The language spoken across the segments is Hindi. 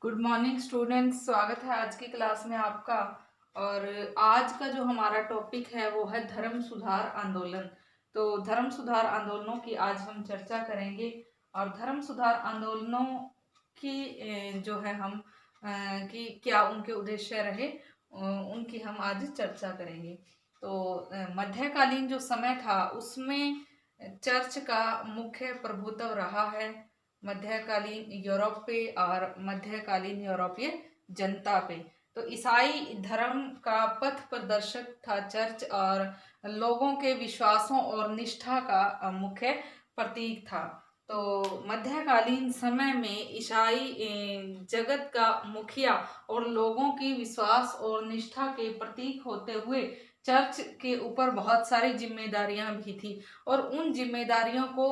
गुड मॉर्निंग स्टूडेंट्स, स्वागत है आज की क्लास में आपका। और आज का जो हमारा टॉपिक है वो है धर्म सुधार आंदोलन। तो धर्म सुधार आंदोलनों की आज हम चर्चा करेंगे और धर्म सुधार आंदोलनों की जो है हम कि क्या उनके उद्देश्य रहे, उनकी हम आज चर्चा करेंगे। तो मध्यकालीन जो समय था उसमें चर्च का मुख्य प्रभुत्व रहा है मध्यकालीन यूरोप पे और मध्यकालीन यूरोपीय जनता पे। तो ईसाई धर्म का पथ प्रदर्शक था चर्च और लोगों के विश्वासों और निष्ठा का मुख्य प्रतीक था। तो मध्यकालीन समय में ईसाई जगत का मुखिया और लोगों की विश्वास और निष्ठा के प्रतीक होते हुए चर्च के ऊपर बहुत सारी जिम्मेदारियां भी थी और उन जिम्मेदारियों को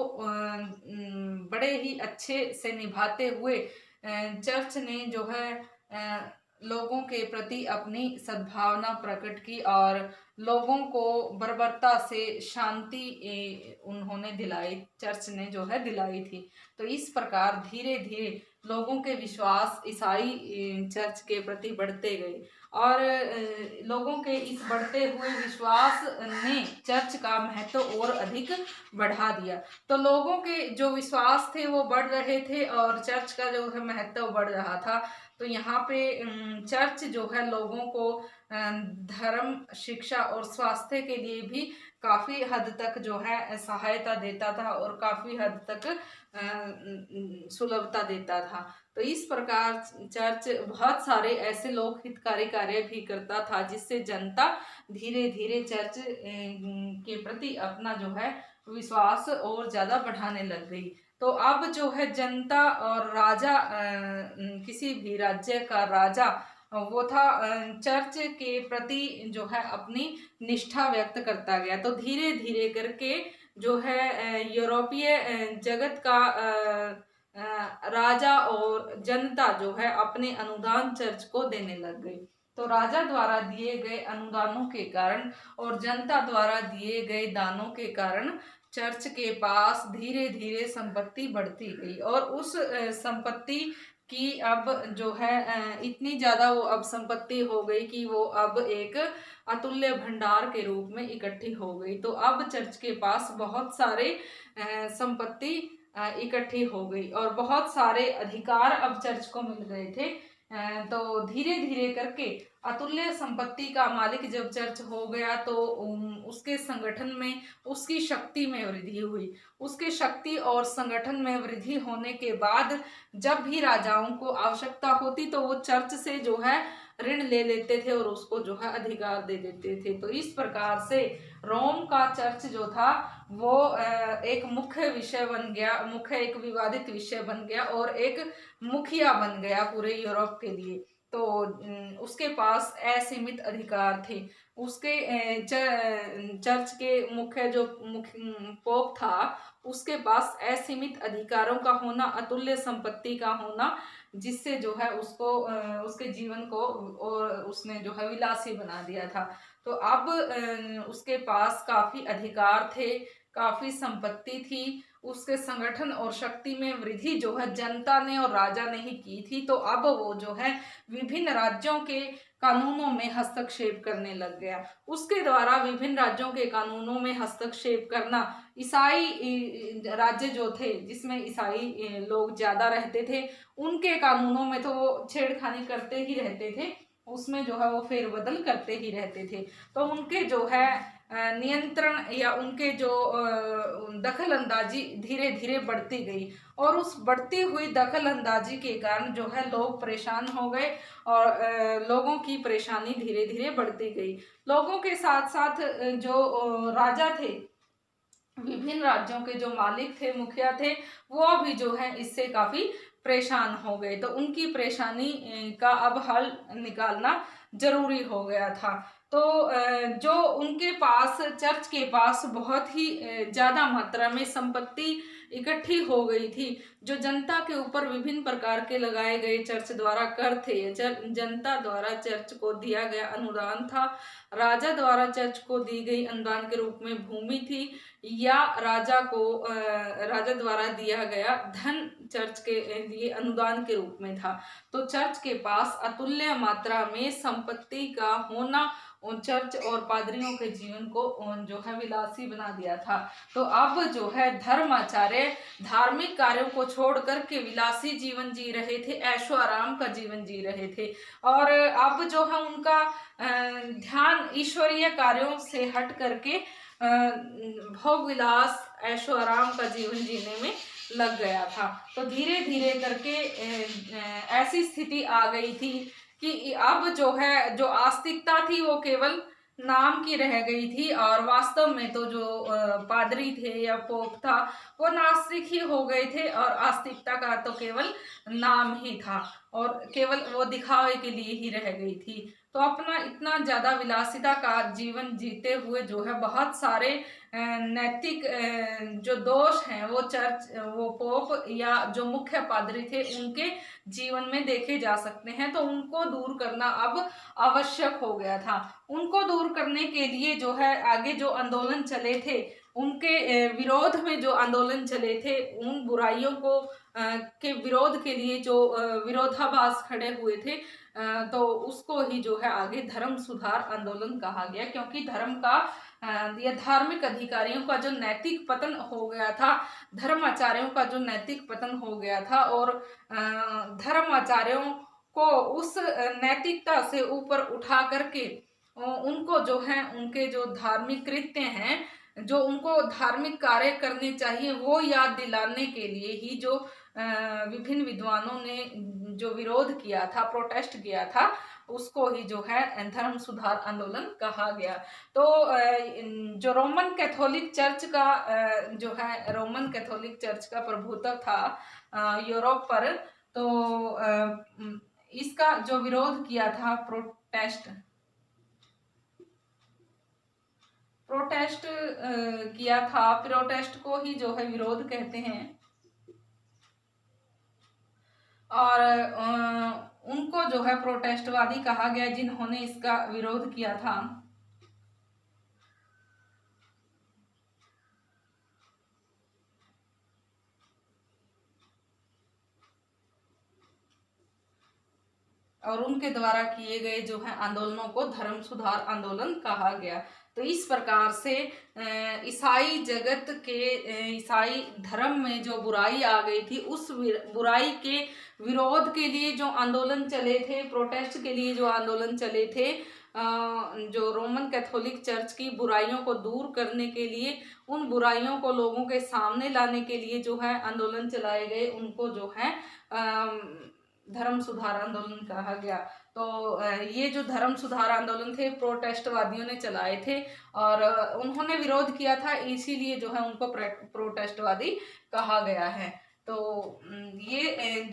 बड़े ही अच्छे से निभाते हुए चर्च ने जो है लोगों के प्रति अपनी सद्भावना प्रकट की और लोगों को बर्बरता से शांति उन्होंने दिलाई, चर्च ने जो है दिलाई थी। तो इस प्रकार धीरे धीरे लोगों के विश्वास ईसाई चर्च के प्रति बढ़ते गए और लोगों के इस बढ़ते हुए विश्वास ने चर्च का महत्व और अधिक बढ़ा दिया। तो लोगों के जो विश्वास थे वो बढ़ रहे थे और चर्च का जो है महत्व बढ़ रहा था। तो यहाँ पे चर्च जो है लोगों को धर्म, शिक्षा और स्वास्थ्य के लिए भी काफी हद तक जो है सहायता देता था और काफी हद तक सुलभता देता था। तो इस प्रकार चर्च बहुत सारे ऐसे लोक हितकारी कार्य भी करता था जिससे जनता धीरे धीरे चर्च के प्रति अपना जो है विश्वास और ज्यादा बढ़ाने लग गई। तो अब जो है जनता और राजा, किसी भी राज्य का राजा वो था, चर्च के प्रति जो है अपनी निष्ठा व्यक्त करता गया। तो धीरे धीरे करके जो है यूरोपीय जगत का राजा और जनता जो है अपने अनुदान चर्च को देने लग गई। तो राजा द्वारा दिए गए अनुदानों के कारण और जनता द्वारा दिए गए दानों के कारण चर्च के पास धीरे धीरे संपत्ति बढ़ती गई और उस संपत्ति की अब जो है इतनी ज्यादा वो अब संपत्ति हो गई कि वो अब एक अतुल्य भंडार के रूप में इकट्ठी हो गई। तो अब चर्च के पास बहुत सारे संपत्ति इकट्ठी हो गई और बहुत सारे अधिकार अब चर्च को मिल गए थे। तो धीरे धीरे करके अतुल्य संपत्ति का मालिक जब चर्च हो गया तो उसके संगठन में, उसकी शक्ति में वृद्धि हुई। उसके शक्ति और संगठन में वृद्धि होने के बाद जब भी राजाओं को आवश्यकता होती तो वो चर्च से जो है ऋण ले लेते थे और उसको जो है अधिकार दे देते थे। तो इस प्रकार से रोम का चर्च जो था वो एक मुख्य विषय बन गया, मुख्य एक विवादित विषय बन गया और एक मुखिया बन गया पूरे यूरोप के लिए। तो उसके पास असीमित अधिकार थे। उसके चर्च के मुख्य जो मुख्य पोप था उसके पास असीमित अधिकारों का होना, अतुल्य संपत्ति का होना, जिससे जो है उसको उसके जीवन को और उसने जो है विलासी बना दिया था। तो अब उसके पास काफी अधिकार थे, काफी संपत्ति थी, उसके संगठन और शक्ति में वृद्धि जो है जनता ने और राजा ने ही की थी। तो अब वो जो है विभिन्न राज्यों के कानूनों में हस्तक्षेप करने लग गया। उसके द्वारा विभिन्न राज्यों के कानूनों में हस्तक्षेप करना, ईसाई राज्य जो थे जिसमें ईसाई लोग ज्यादा रहते थे उनके कानूनों में तो वो छेड़खानी करते ही रहते थे, उसमें जो है वो फेरबदल करते ही रहते थे। तो उनके जो है नियंत्रण या उनके जो दखल अंदाजी धीरे धीरे बढ़ती गई और उस बढ़ती हुई दखल अंदाजी के कारण जो है लोग परेशान हो गए और लोगों की परेशानी धीरे धीरे बढ़ती गई। लोगों के साथ साथ जो राजा थे, विभिन्न राज्यों के जो मालिक थे, मुखिया थे, वो भी जो है इससे काफी परेशान हो गए। तो उनकी परेशानी का अब हल निकालना जरूरी हो गया था। तो जो उनके पास, चर्च के पास बहुत ही ज्यादा मात्रा में संपत्ति इकट्ठी हो गई थी। जो जनता के ऊपर विभिन्न प्रकार के लगाए गए चर्च द्वारा कर थे, जनता द्वारा चर्च को दिया गया अनुदान था, राजा द्वारा चर्च को दी गई अनुदान के रूप में भूमि थी, या राजा द्वारा दिया गया धन चर्च के लिए अनुदान के रूप में था। तो चर्च के पास अतुल्य मात्रा में संपत्ति का होना उन चर्च और पादरियों के जीवन को जो है विलासी बना दिया था। तो अब जो है धर्माचार्य धार्मिक कार्यों को छोड़ करके विलासी जीवन जी रहे थे, ऐशो आराम का जीवन जी रहे थे, और अब जो है उनका ध्यान ईश्वरीय कार्यों से हट करके भोग विलास ऐशो आराम का जीवन जीने में लग गया था। तो धीरे धीरे करके ऐसी स्थिति आ गई थी कि अब जो है जो आस्तिकता थी वो केवल नाम की रह गई थी, और वास्तव में तो जो पादरी थे या पोप था वो नास्तिक ही हो गए थे, और आस्तिकता का तो केवल नाम ही था और केवल वो दिखावे के लिए ही रह गई थी। तो अपना इतना ज्यादा विलासिता का जीवन जीते हुए जो है बहुत सारे नैतिक जो दोष हैं वो पोप या जो मुख्य पादरी थे उनके जीवन में देखे जा सकते हैं। तो उनको दूर करना अब आवश्यक हो गया था। उनको दूर करने के लिए जो है आगे जो आंदोलन चले थे, उनके विरोध में जो आंदोलन चले थे, उन बुराइयों को के विरोध के लिए जो विरोधाभास खड़े हुए थे, तो उसको ही जो है आगे धर्म सुधार आंदोलन कहा गया, क्योंकि धर्म का या धार्मिक अधिकारियों का जो नैतिक पतन हो गया था, धर्माचार्यों का जो नैतिक पतन हो गया था, और धर्माचार्यों को उस नैतिकता से ऊपर उठा करके उनको जो है उनके जो धार्मिक कृत्य हैं, जो उनको धार्मिक कार्य करने चाहिए, वो याद दिलाने के लिए ही जो विभिन्न विद्वानों ने जो विरोध किया था, प्रोटेस्ट किया था, उसको ही जो है धर्म सुधार आंदोलन कहा गया। तो जो रोमन कैथोलिक चर्च का जो है रोमन कैथोलिक चर्च का प्रभुत्व था यूरोप पर, तो इसका जो विरोध किया था प्रोटेस्ट किया था, प्रोटेस्ट को ही जो है विरोध कहते हैं, और उनको जो है प्रोटेस्टवादी कहा गया जिन्होंने इसका विरोध किया था। और उनके द्वारा किए गए जो है आंदोलनों को धर्म सुधार आंदोलन कहा गया। तो इस प्रकार से ईसाई जगत के ईसाई धर्म में जो बुराई आ गई थी, उस बुराई के विरोध के लिए जो आंदोलन चले थे, प्रोटेस्ट के लिए जो आंदोलन चले थे, जो रोमन कैथोलिक चर्च की बुराइयों को दूर करने के लिए, उन बुराइयों को लोगों के सामने लाने के लिए जो है आंदोलन चलाए गए, उनको जो है धर्म सुधार आंदोलन कहा गया। तो ये जो धर्म सुधार आंदोलन थे प्रोटेस्टवादियों ने चलाए थे, और उन्होंने विरोध किया था, इसीलिए जो है उनको प्रोटेस्टवादी कहा गया है। तो ये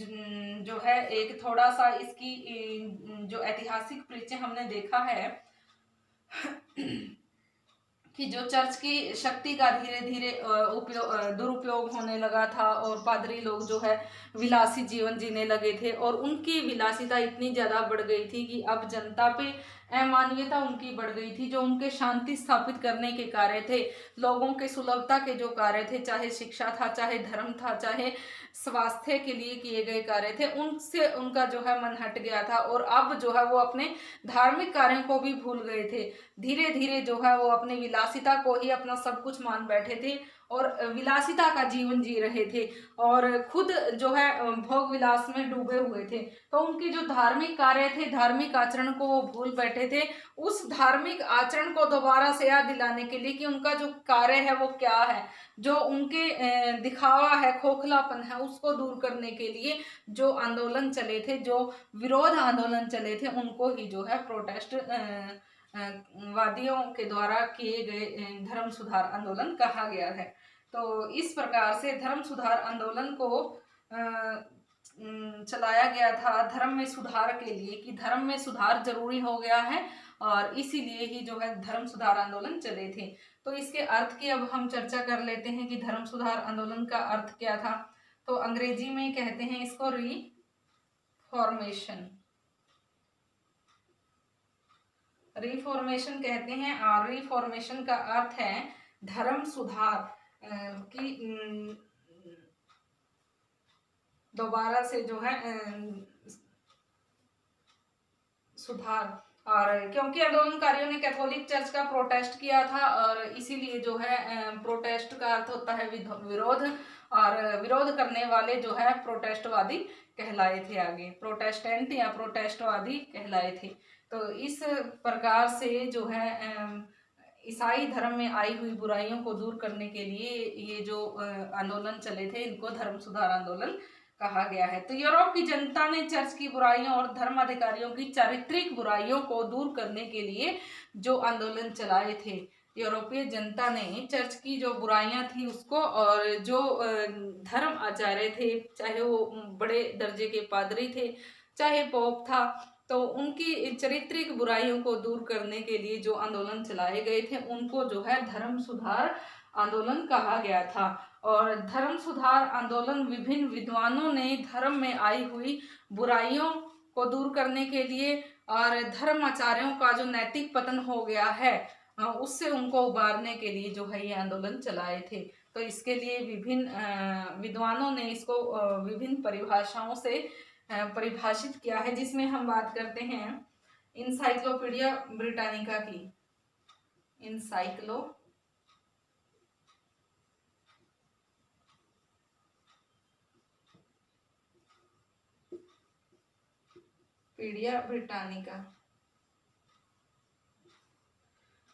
जो है एक थोड़ा सा इसकी जो ऐतिहासिक परिचय हमने देखा है कि जो चर्च की शक्ति का धीरे धीरे दुरुपयोग होने लगा था, और पादरी लोग जो है विलासी जीवन जीने लगे थे, और उनकी विलासिता इतनी ज़्यादा बढ़ गई थी कि अब जनता पे अमानवीयता उनकी बढ़ गई थी। जो उनके शांति स्थापित करने के कार्य थे, लोगों के सुलभता के जो कार्य थे, चाहे शिक्षा था, चाहे धर्म था, चाहे स्वास्थ्य के लिए किए गए कार्य थे, उनसे उनका जो है मन हट गया था, और अब जो है वो अपने धार्मिक कार्यों को भी भूल गए थे। धीरे धीरे जो है वो अपनी विलासिता को ही अपना सब कुछ मान बैठे थे, और विलासिता का जीवन जी रहे थे, और खुद जो है भोग विलास में डूबे हुए थे। तो उनके जो धार्मिक कार्य थे, धार्मिक आचरण को वो भूल बैठे थे। उस धार्मिक आचरण को दोबारा से याद दिलाने के लिए कि उनका जो कार्य है वो क्या है, जो उनके दिखावा है, खोखलापन है, उसको दूर करने के लिए जो आंदोलन चले थे, जो विरोध आंदोलन चले थे, उनको ही जो है प्रोटेस्ट वादियों के द्वारा किए गए धर्म सुधार आंदोलन कहा गया है। तो इस प्रकार से धर्म सुधार आंदोलन को चलाया गया था धर्म में सुधार के लिए, कि धर्म में सुधार जरूरी हो गया है, और इसीलिए ही जो है धर्म सुधार आंदोलन चले थे। तो इसके अर्थ की अब हम चर्चा कर लेते हैं कि धर्म सुधार आंदोलन का अर्थ क्या था। तो अंग्रेजी में कहते हैं इसको रिफॉर्मेशन, रिफॉर्मेशन कहते हैं। और रिफॉर्मेशन का अर्थ है धर्म सुधार की दोबारा से जो है सुधार। और क्योंकि आंदोलनकारियों ने कैथोलिक चर्च का प्रोटेस्ट किया था और इसीलिए जो है प्रोटेस्ट का अर्थ होता है विरोध, और विरोध करने वाले जो है प्रोटेस्टवादी कहलाए थे, आगे प्रोटेस्टेंट या प्रोटेस्टवादी कहलाए थे। तो इस प्रकार से जो है ईसाई धर्म में आई हुई बुराइयों को दूर करने के लिए ये जो आंदोलन चले थे इनको धर्म सुधार आंदोलन कहा गया है। तो यूरोप की जनता ने चर्च की बुराइयों और धर्म अधिकारियों की चारित्रिक बुराइयों को दूर करने के लिए जो आंदोलन चलाए थे, यूरोपीय जनता ने चर्च की जो बुराइयां थी उसको, और जो धर्म आचार्य थे, चाहे वो बड़े दर्जे के पादरी थे, चाहे पोप था, तो उनकी चारित्रिक बुराइयों को दूर करने के लिए जो आंदोलन चलाए गए थे उनको जो है धर्म सुधार आंदोलन कहा गया था। और धर्म सुधार आंदोलन विभिन्न विद्वानों ने धर्म में आई हुई बुराइयों को दूर करने के लिए और धर्माचार्यों का जो नैतिक पतन हो गया है उससे उनको उबारने के लिए जो है ये आंदोलन चलाए थे। तो इसके लिए विभिन्न विद्वानों ने इसको विभिन्न परिभाषाओं से परिभाषित किया है, जिसमें हम बात करते हैं इनसाइक्लोपीडिया ब्रिटानिका की। Encyclopaedia Britannica.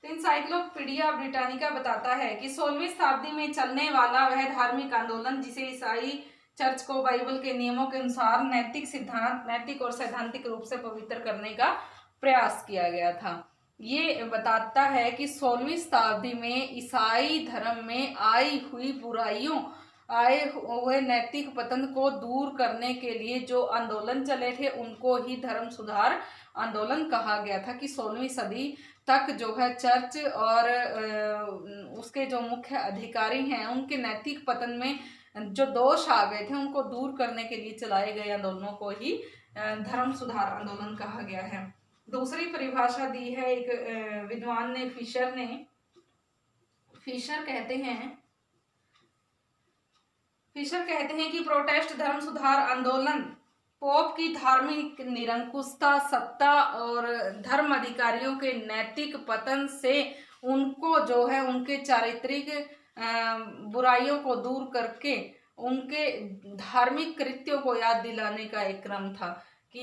तो इनसाइक्लोपीडिया ब्रिटानिका बताता है कि 16वीं शताब्दी में चलने वाला वह धार्मिक आंदोलन जिसे ईसाई चर्च को बाइबल के नियमों के अनुसार नैतिक और सैद्धांतिक रूप से पवित्र करने का प्रयास किया गया था। ये बताता है कि 16वीं शताब्दी में ईसाई धर्म में आई हुई बुराइयों, आए हुए नैतिक पतन को दूर करने के लिए जो आंदोलन चले थे उनको ही धर्म सुधार आंदोलन कहा गया था। कि 16वीं सदी तक जो है चर्च और उसके जो मुख्य अधिकारी हैं उनके नैतिक पतन में जो दोष आ गए थे उनको दूर करने के लिए चलाए गए आंदोलनों को ही धर्म सुधार आंदोलन कहा गया है। दूसरी परिभाषा दी है एक विद्वान ने, फिशर कहते हैं कि प्रोटेस्ट धर्म सुधार आंदोलन पोप की धार्मिक निरंकुशता, सत्ता और धर्म अधिकारियों के नैतिक पतन से उनको जो है उनके चारित्रिक बुराइयों को दूर करके उनके धार्मिक कृत्यों को याद दिलाने का एक क्रम था। कि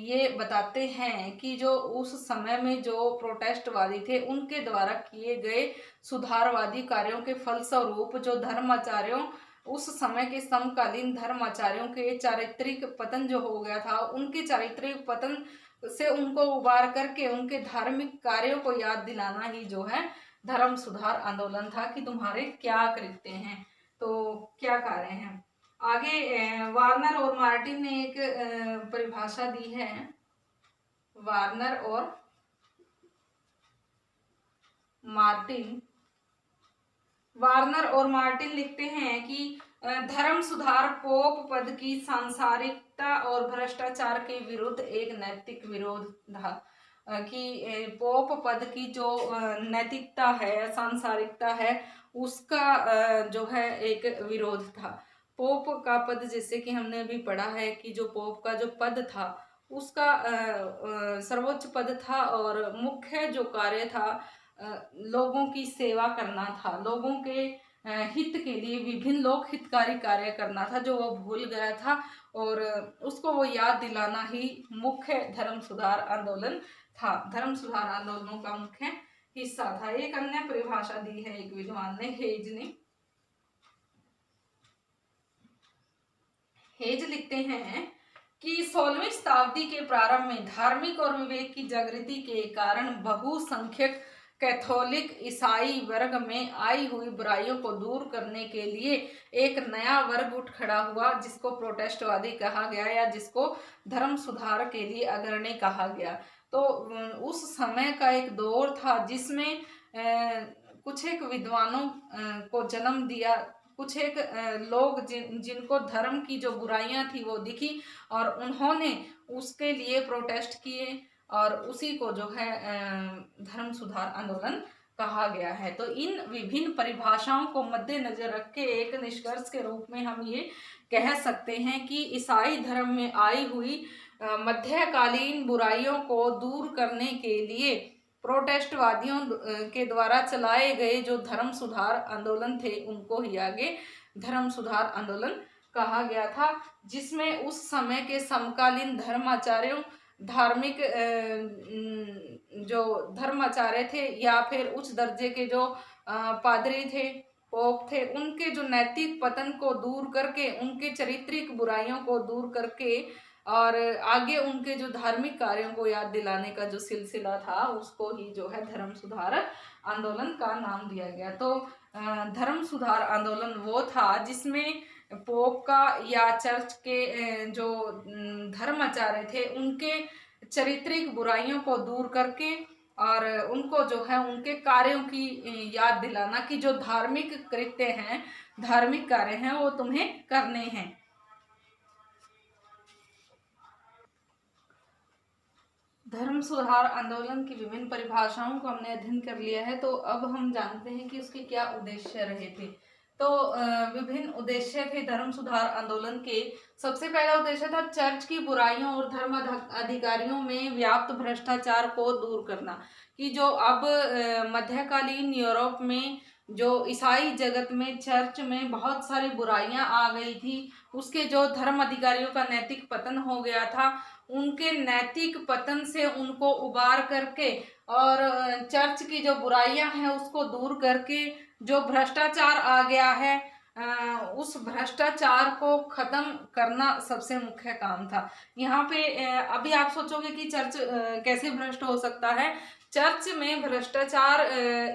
ये बताते हैं कि जो उस समय में जो प्रोटेस्टवादी थे उनके द्वारा किए गए सुधारवादी कार्यों के फलस्वरूप जो धर्माचार्यों, उस समय के समकालीन धर्माचार्यों के चारित्रिक पतन जो हो गया था, उनके चारित्रिक पतन से उनको उबार करके उनके धार्मिक कार्यों को याद दिलाना ही जो है धर्म सुधार आंदोलन था। कि तुम्हारे क्या कृत्य हैं, तो क्या कार्य हैं। आगे वार्नर और मार्टिन ने एक परिभाषा दी है। वार्नर और मार्टिन लिखते हैं कि धर्म सुधार पोप पद की सांसारिकता और भ्रष्टाचार के विरुद्ध एक नैतिक विरोध था। कि पोप पद की जो नैतिकता है, सांसारिकता है, उसका जो है एक विरोध था। पोप का पद, जैसे कि हमने अभी पढ़ा है कि जो पोप का जो पद था उसका सर्वोच्च पद था और मुख्य जो कार्य था लोगों की सेवा करना था, लोगों के हित के लिए विभिन्न लोक हितकारी कार्य करना था, जो वो भूल गया था और उसको वो याद दिलाना ही मुख्य धर्म सुधार आंदोलन था। धर्म सुधार आंदोलनों का मुख्य हिस्सा था। एक अन्य परिभाषा दी है एक विद्वान ने, हेज लिखते हैं कि 16वीं शताब्दी के प्रारंभ में धार्मिक और विवेक की जागृति के कारण बहुसंख्यक कैथोलिक ईसाई वर्ग में आई हुई बुराइयों को दूर करने के लिए एक नया वर्ग उठ खड़ा हुआ, जिसको प्रोटेस्टवादी कहा गया या जिसको धर्म सुधार के लिए अग्रणी कहा गया। तो उस समय का एक दौर था जिसमें कुछ एक विद्वानों को जन्म दिया, कुछ एक लोग जिनको धर्म की जो बुराइयां थी वो दिखी और उन्होंने उसके लिए प्रोटेस्ट किए और उसी को जो है धर्म सुधार आंदोलन कहा गया है। तो इन विभिन्न परिभाषाओं को मद्देनजर रख के एक निष्कर्ष के रूप में हम ये कह सकते हैं कि ईसाई धर्म में आई हुई मध्यकालीन बुराइयों को दूर करने के लिए प्रोटेस्टवादियों के द्वारा चलाए गए जो धर्म सुधार आंदोलन थे उनको ही आगे धर्म सुधार आंदोलन कहा गया था, जिसमें उस समय के समकालीन धर्माचार्यों, धार्मिक जो धर्माचार्य थे या फिर उच्च दर्जे के जो पादरी थे, पोप थे, उनके जो नैतिक पतन को दूर करके, उनके चारित्रिक बुराइयों को दूर करके और आगे उनके जो धार्मिक कार्यों को याद दिलाने का जो सिलसिला था उसको ही जो है धर्म सुधार आंदोलन का नाम दिया गया। तो धर्म सुधार आंदोलन वो था जिसमें पोप का या चर्च के जो धर्माचार्य थे उनके चारित्रिक बुराइयों को दूर करके और उनको जो है उनके कार्यों की याद दिलाना कि जो धार्मिक कृत्य हैं, धार्मिक कार्य हैं वो तुम्हें करने हैं। धर्म सुधार आंदोलन की विभिन्न परिभाषाओं को हमने अध्ययन कर लिया है, तो अब हम जानते हैं कि उसके क्या उद्देश्य रहे थे। तो विभिन्न उद्देश्य थे धर्म सुधार आंदोलन के। सबसे पहला उद्देश्य था चर्च की बुराइयों और धर्म अधिकारियों में व्याप्त भ्रष्टाचार को दूर करना, कि जो अब मध्यकालीन यूरोप में जो ईसाई जगत में चर्च में बहुत सारी बुराइयां आ गई थी, उसके जो धर्म अधिकारियों का नैतिक पतन हो गया था, उनके नैतिक पतन से उनको उबार करके और चर्च की जो बुराइयां हैं उसको दूर करके जो भ्रष्टाचार आ गया है उस भ्रष्टाचार को खत्म करना सबसे मुख्य काम था। यहाँ पे अभी आप सोचोगे कि चर्च कैसे भ्रष्ट हो सकता है। चर्च में भ्रष्टाचार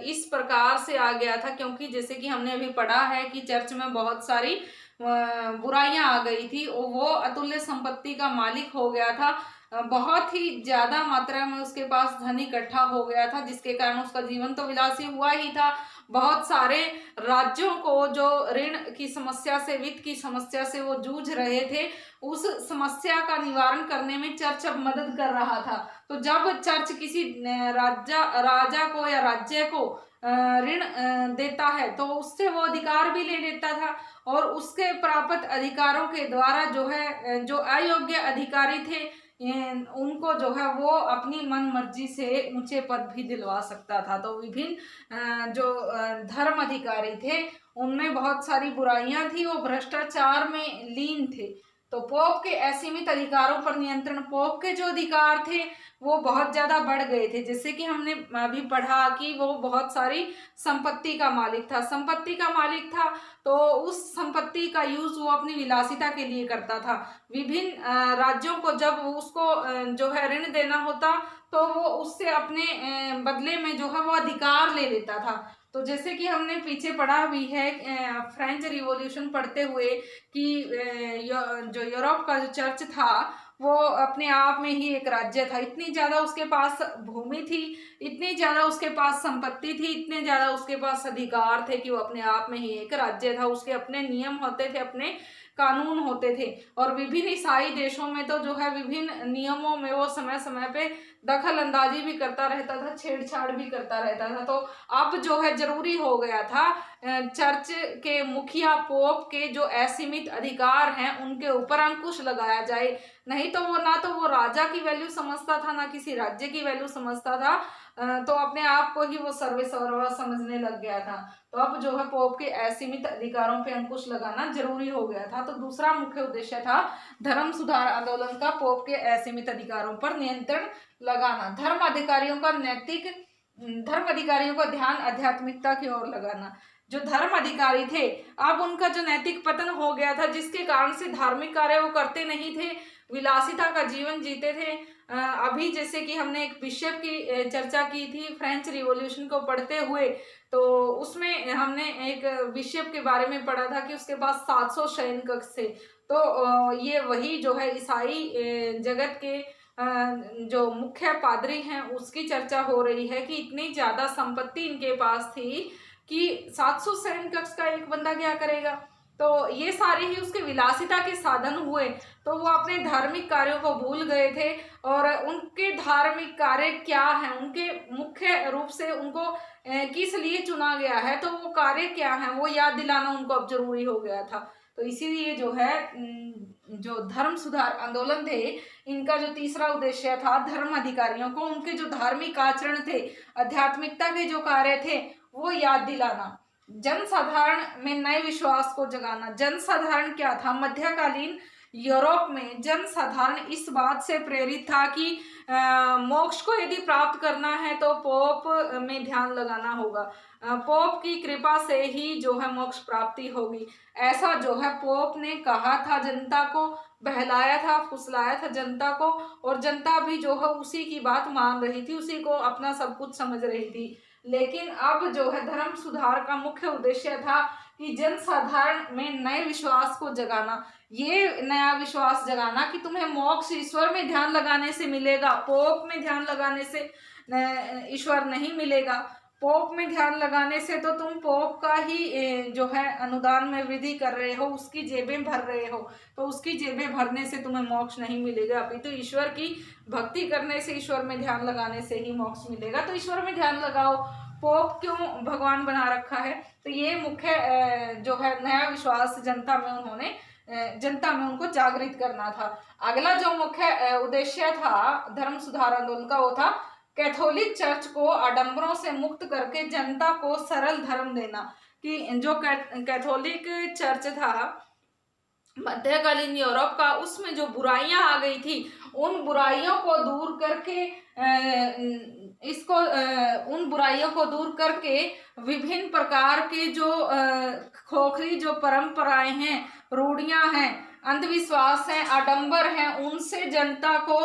इस प्रकार से आ गया था क्योंकि जैसे कि हमने अभी पढ़ा है कि चर्च में बहुत सारी बुराइयां आ गई थी, वो अतुल्य संपत्ति का मालिक हो गया था, बहुत ही ज्यादा मात्रा में उसके पास धन इकट्ठा हो गया था, जिसके कारण उसका जीवन तो विलासी हुआ ही था। बहुत सारे राज्यों को जो ऋण की समस्या से, वित्त की समस्या से वो जूझ रहे थे, उस समस्या का निवारण करने में चर्च अब मदद कर रहा था। तो जब चर्च किसी राजा को या राज्य को ऋण देता है तो उससे वो अधिकार भी ले लेता था और उसके प्राप्त अधिकारों के द्वारा जो है जो अयोग्य अधिकारी थे उनको जो है वो अपनी मन मर्जी से ऊंचे पद भी दिलवा सकता था। तो विभिन्न जो धर्म अधिकारी थे उनमें बहुत सारी बुराइयां थी, वो भ्रष्टाचार में लीन थे। तो पोप के असीमित अधिकारों पर नियंत्रण, पोप के जो अधिकार थे वो बहुत ज्यादा बढ़ गए थे। जैसे कि हमने अभी पढ़ा कि वो बहुत सारी संपत्ति का मालिक था, संपत्ति का मालिक था तो उस संपत्ति का यूज वो अपनी विलासिता के लिए करता था। विभिन्न राज्यों को जब उसको जो है ऋण देना होता तो वो उससे अपने बदले में जो है वो अधिकार ले लेता था। तो जैसे कि हमने पीछे पढ़ा भी है फ्रेंच रिवॉल्यूशन पढ़ते हुए कि जो यूरोप का जो चर्च था वो अपने आप में ही एक राज्य था। इतनी ज्यादा उसके पास भूमि थी, इतनी ज्यादा उसके पास संपत्ति थी, इतने ज्यादा उसके पास अधिकार थे कि वो अपने आप में ही एक राज्य था। उसके अपने नियम होते थे, अपने कानून होते थे और विभिन्न ईसाई देशों में तो जो है विभिन्न नियमों में वो समय समय पे दखल अंदाजी भी करता रहता था, छेड़छाड़ भी करता रहता था। तो अब जो है जरूरी हो गया था चर्च के मुखिया पोप के जो असीमित अधिकार हैं उनके ऊपर अंकुश लगाया जाए। नहीं तो वो ना तो वो राजा की वैल्यू समझता था ना किसी राज्य की वैल्यू समझता था, तो अपने आप को ही वो सर्वेसर्वा समझने लग गया था। तो अब जो है पोप के असीमित अधिकारों पे अंकुश लगाना जरूरी हो गया था। तो दूसरा मुख्य उद्देश्य था धर्म सुधार आंदोलन का पोप के असीमित अधिकारों पर नियंत्रण लगाना, धर्म अधिकारियों का ध्यान आध्यात्मिकता की ओर लगाना। जो धर्म अधिकारी थे अब उनका जो नैतिक पतन हो गया था जिसके कारण से धार्मिक कार्य वो करते नहीं थे, विलासिता का जीवन जीते थे। अभी जैसे कि हमने एक बिशप की चर्चा की थी फ्रेंच रिवॉल्यूशन को पढ़ते हुए, तो उसमें हमने एक बिशप के बारे में पढ़ा था कि उसके पास 700 शयन कक्ष थे। तो ये वही जो है ईसाई जगत के जो मुख्य पादरी हैं उसकी चर्चा हो रही है कि इतनी ज्यादा संपत्ति इनके पास थी कि 700 सैन्य कक्ष का एक बंदा क्या करेगा। तो ये सारे ही उसके विलासिता के साधन हुए, तो वो अपने धार्मिक कार्यों को भूल गए थे। और उनके धार्मिक कार्य क्या हैं, उनके मुख्य रूप से उनको किस लिए चुना गया है, तो वो कार्य क्या है वो याद दिलाना उनको अब जरूरी हो गया था। तो इसीलिए जो है जो धर्म सुधार आंदोलन थे, इनका जो तीसरा उद्देश्य था धर्म अधिकारियों को उनके जो धार्मिक आचरण थे, आध्यात्मिकता के जो कार्य थे वो याद दिलाना, जनसाधारण में नए विश्वास को जगाना। जनसाधारण क्या था, मध्यकालीन यूरोप में जनसाधारण इस बात से प्रेरित था कि मोक्ष को यदि प्राप्त करना है तो पोप में ध्यान लगाना होगा, पोप की कृपा से ही जो है मोक्ष प्राप्ति होगी। ऐसा जो है पोप ने कहा था, जनता को बहलाया था, फुसलाया था जनता को, और जनता भी जो है उसी की बात मान रही थी, उसी को अपना सब कुछ समझ रही थी। लेकिन अब जो है धर्म सुधार का मुख्य उद्देश्य था कि जनसाधारण में नए विश्वास को जगाना। ये नया विश्वास जगाना कि तुम्हें मोक्ष ईश्वर में ध्यान लगाने से मिलेगा, पोप में ध्यान लगाने से ईश्वर नहीं मिलेगा। पोप में ध्यान लगाने से तो तुम पोप का ही जो है अनुदान में वृद्धि कर रहे हो, उसकी जेबें भर रहे हो, तो उसकी जेबें भरने से तुम्हें मोक्ष नहीं मिलेगा, अभी तो ईश्वर की भक्ति करने से, ईश्वर में ध्यान लगाने से ही मोक्ष मिलेगा। तो ईश्वर में ध्यान लगाओ, पोप क्यों भगवान बना रखा है। तो ये मुख्य जो है नया विश्वास जनता में उनको जागृत करना था। अगला जो मुख्य उद्देश्य था धर्म सुधार आंदोलन का वो था कैथोलिक चर्च को आडंबरों से मुक्त करके जनता को सरल धर्म देना। कि जो कैथोलिक चर्च था मध्यकालीन यूरोप का, उसमें जो बुराइयां आ गई थी उन बुराइयों को दूर करके उन बुराइयों को दूर करके विभिन्न प्रकार के जो खोखली जो परंपराएं हैं, रूढ़ियां हैं, अंधविश्वास हैं, आडंबर हैं, उनसे जनता को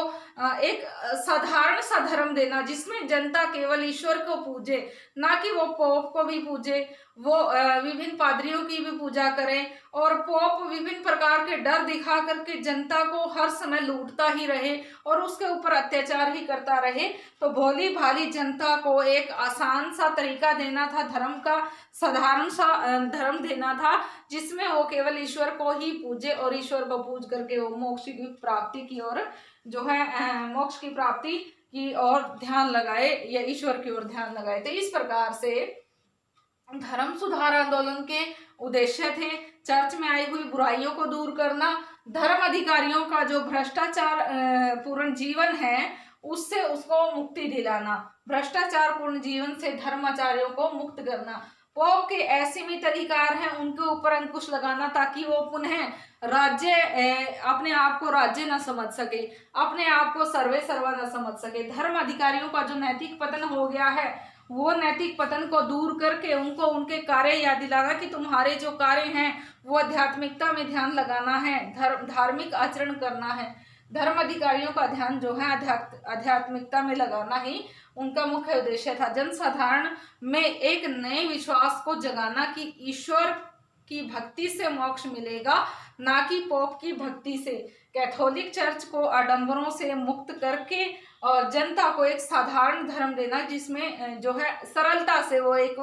एक साधारण सा धर्म देना जिसमें जनता केवल ईश्वर को पूजे, ना कि वो पोप को भी पूजे, वो विभिन्न पादरियों की भी पूजा करें, और पोप विभिन्न प्रकार के डर दिखा करके जनता को हर समय लूटता ही रहे और उसके ऊपर अत्याचार ही करता रहे। तो भोली भाली जनता को एक आसान सा तरीका देना था, धर्म का साधारण सा धर्म देना था जिसमें वो केवल ईश्वर को ही पूजे और ईश्वर को पूज करके वो मोक्ष की प्राप्ति की ओर जो है मोक्ष की प्राप्ति की ओर ध्यान लगाए या ईश्वर की ओर ध्यान लगाए। तो इस प्रकार से धर्म सुधार आंदोलन के उद्देश्य थे चर्च में आई हुई बुराइयों को दूर करना, धर्म अधिकारियों का जो भ्रष्टाचार पूर्ण जीवन है उससे उसको मुक्ति दिलाना, भ्रष्टाचार पूर्ण जीवन से धर्माचार्यों को मुक्त करना, पोप के असीमित अधिकार हैं उनके ऊपर अंकुश लगाना ताकि वो पुनः राज्य अपने आप को राज्य न समझ सके, अपने आप को सर्वे सर्वा न समझ सके। धर्म अधिकारियों का जो नैतिक पतन हो गया है वो नैतिक पतन को दूर करके उनको उनके कार्य याद दिलाना कि तुम्हारे जो कार्य हैं वो आध्यात्मिकता में ध्यान लगाना है, धार्मिक आचरण करना है। धर्म अधिकारियों का ध्यान जो है आध्यात्मिकता में लगाना ही उनका मुख्य उद्देश्य था। जनसाधारण में एक नए विश्वास को जगाना कि ईश्वर की भक्ति से मोक्ष मिलेगा, ना कि पोप की भक्ति से। कैथोलिक चर्च को आडंबरों से मुक्त करके और जनता को एक साधारण धर्म देना जिसमें जो है सरलता से वो एक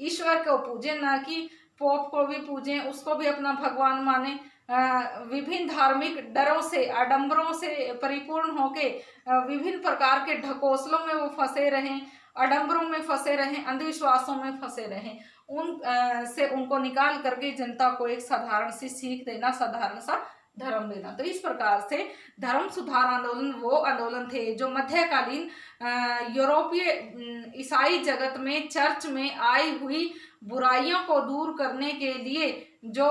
ईश्वर को पूजे, ना कि पोप को भी पूजें, उसको भी अपना भगवान माने। विभिन्न धार्मिक डरों से, आडंबरों से परिपूर्ण होके विभिन्न प्रकार के ढकोसलों में वो फंसे रहें, आडंबरों में फंसे रहें, अंधविश्वासों में फंसे रहें, से उनको निकाल करके जनता को एक साधारण सी सीख देना, साधारण सा धर्म देना। तो इस प्रकार से धर्म सुधार आंदोलन वो आंदोलन थे जो मध्यकालीन यूरोपीय ईसाई जगत में चर्च में आई हुई बुराइयों को दूर करने के लिए जो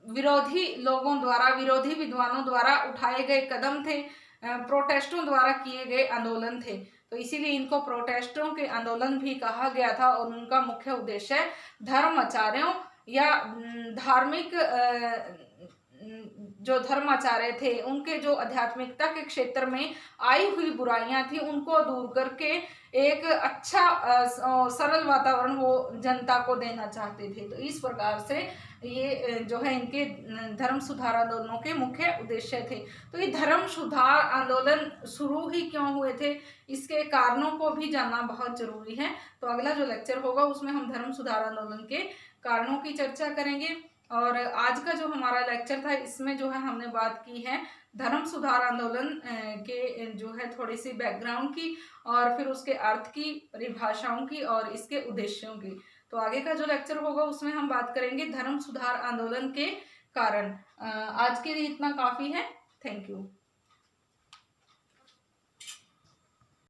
विरोधी लोगों द्वारा, विरोधी विद्वानों द्वारा उठाए गए कदम थे, प्रोटेस्टों द्वारा किए गए आंदोलन थे। तो इसीलिए इनको प्रोटेस्टों के आंदोलन भी कहा गया था और उनका मुख्य उद्देश्य धर्माचार्यों या धार्मिक जो धर्माचार्य थे उनके जो आध्यात्मिकता के क्षेत्र में आई हुई बुराइयां थी उनको दूर करके एक अच्छा सरल वातावरण वो जनता को देना चाहते थे। तो इस प्रकार से ये जो है इनके धर्म सुधार आंदोलनों के मुख्य उद्देश्य थे। तो ये धर्म सुधार आंदोलन शुरू ही क्यों हुए थे, इसके कारणों को भी जानना बहुत जरूरी है। तो अगला जो लेक्चर होगा उसमें हम धर्म सुधार आंदोलन के कारणों की चर्चा करेंगे। और आज का जो हमारा लेक्चर था इसमें जो है हमने बात की है धर्म सुधार आंदोलन के जो है थोड़ी सी बैकग्राउंड की, और फिर उसके अर्थ की, परिभाषाओं की और इसके उद्देश्यों की। तो आगे का जो लेक्चर होगा उसमें हम बात करेंगे धर्म सुधार आंदोलन के कारण। आज के लिए इतना काफी है। Thank you.